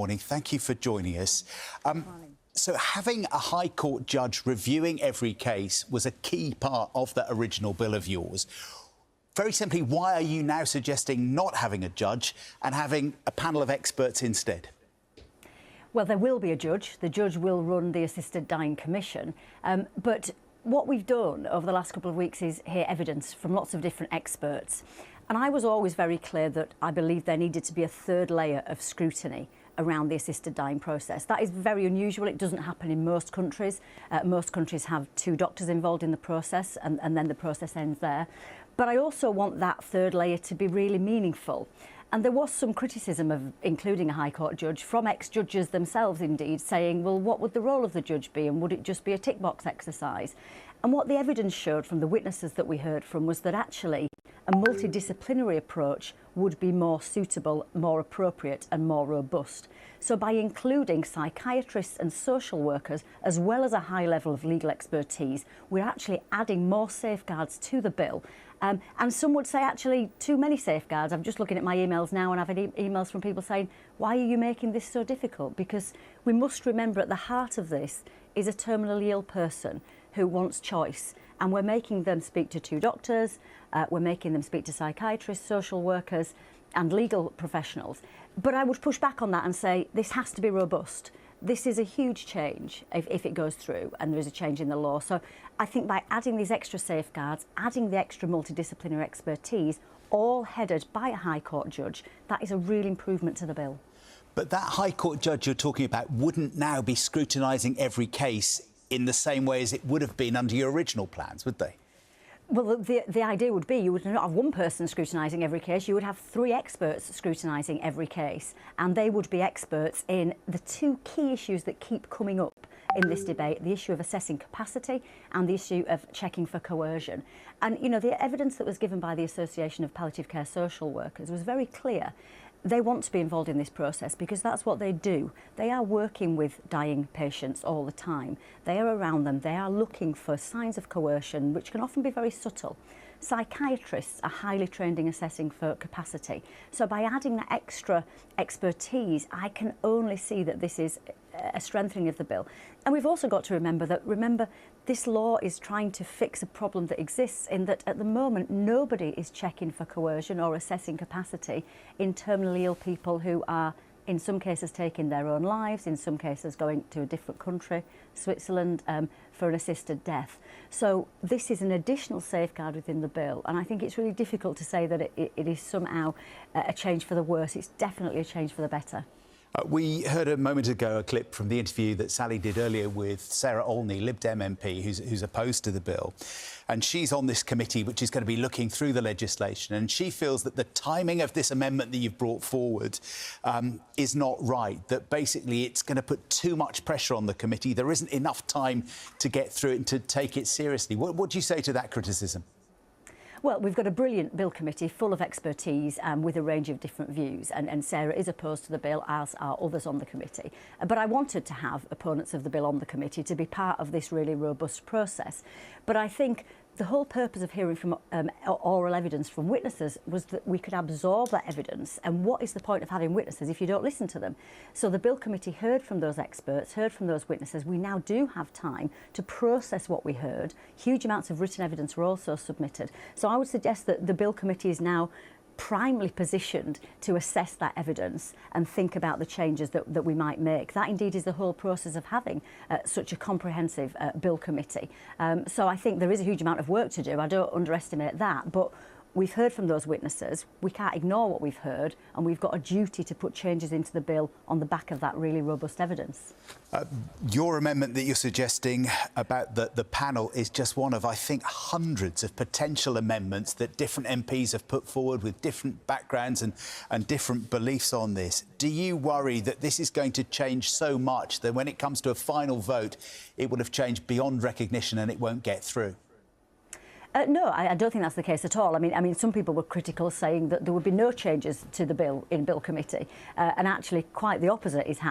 Morning. Thank you for joining us. So having a High Court judge reviewing every case was a key part of that original bill of yours. Very simply, why are you now suggesting not having a judge and having a panel of experts instead? Well, there will be a judge. The judge will run the Assisted Dying Commission. But what we've done over the last couple of weeks is hear evidence from lots of different experts. And I was always very clear that I believed there needed to be a third layer of scrutiny around the assisted dying process. That is very unusual. It doesn't happen in most countries. Most countries have two doctors involved in the process and then the process ends there. But I also want that third layer to be really meaningful. And there was some criticism of including a High Court judge from ex-judges themselves, indeed, saying, well, what would the role of the judge be and would it just be a tick box exercise? And what the evidence showed from the witnesses that we heard from was that actually a multidisciplinary approach would be more suitable, more appropriate and more robust. So by including psychiatrists and social workers, as well as a high level of legal expertise, we're actually adding more safeguards to the bill. And some would say actually too many safeguards. I'm just looking at my emails now and I've had emails from people saying, why are you making this so difficult? Because we must remember at the heart of this is a terminally ill person who wants choice. And we're making them speak to two doctors, we're making them speak to psychiatrists, social workers and legal professionals. But I would push back on that and say this has to be robust. This is a huge change if it goes through and there is a change in the law. So I think by adding these extra safeguards, adding the extra multidisciplinary expertise, all headed by a High Court judge, that is a real improvement to the bill. But that High Court judge you're talking about wouldn't now be scrutinising every case in the same way as it would have been under your original plans, would they? Well, the idea would be you would not have one person scrutinising every case, you would have three experts scrutinising every case, and they would be experts in the two key issues that keep coming up in this debate, the issue of assessing capacity and the issue of checking for coercion. And, you know, the evidence that was given by the Association of Palliative Care Social Workers was very clear. They want to be involved in this process because that's what they do. They are working with dying patients all the time. They are around them. They are looking for signs of coercion, which can often be very subtle. Psychiatrists are highly trained in assessing for capacity. So by adding that extra expertise, I can only see that this is a strengthening of the bill. And we've also got to remember that, this law is trying to fix a problem that exists in that at the moment nobody is checking for coercion or assessing capacity in terminally ill people who are in some cases taking their own lives, in some cases going to a different country, Switzerland, for an assisted death. So this is an additional safeguard within the bill, and I think it's really difficult to say that it is somehow a change for the worse. It's definitely a change for the better. We heard a moment ago a clip from the interview that Sally did earlier with Sarah Olney, Lib Dem MP, who's opposed to the bill. And she's on this committee which is going to be looking through the legislation, and she feels that the timing of this amendment that you've brought forward is not right, that basically it's going to put too much pressure on the committee. There isn't enough time to get through it and to take it seriously. What do you say to that criticism? Well, we've got a brilliant bill committee full of expertise with a range of different views, and Sarah is opposed to the bill, as are others on the committee. But I wanted to have opponents of the bill on the committee to be part of this really robust process. But I think the whole purpose of hearing from oral evidence from witnesses was that we could absorb that evidence. And what is the point of having witnesses if you don't listen to them? So the bill committee heard from those experts, heard from those witnesses. We now do have time to process what we heard. Huge amounts of written evidence were also submitted. So I would suggest that the bill committee is now primely positioned to assess that evidence and think about the changes that we might make. That indeed is the whole process of having such a comprehensive bill committee. So I think there is a huge amount of work to do. I don't underestimate that, but we've heard from those witnesses. We can't ignore what we've heard, and we've got a duty to put changes into the bill on the back of that really robust evidence. Your amendment that you're suggesting about the panel is just one of, I think, hundreds of potential amendments that different MPs have put forward with different backgrounds and different beliefs on this. Do you worry that this is going to change so much that when it comes to a final vote, it will have changed beyond recognition and it won't get through? No, I don't think that's the case at all. I mean, some people were critical, saying that there would be no changes to the bill in bill committee, and actually quite the opposite is happening.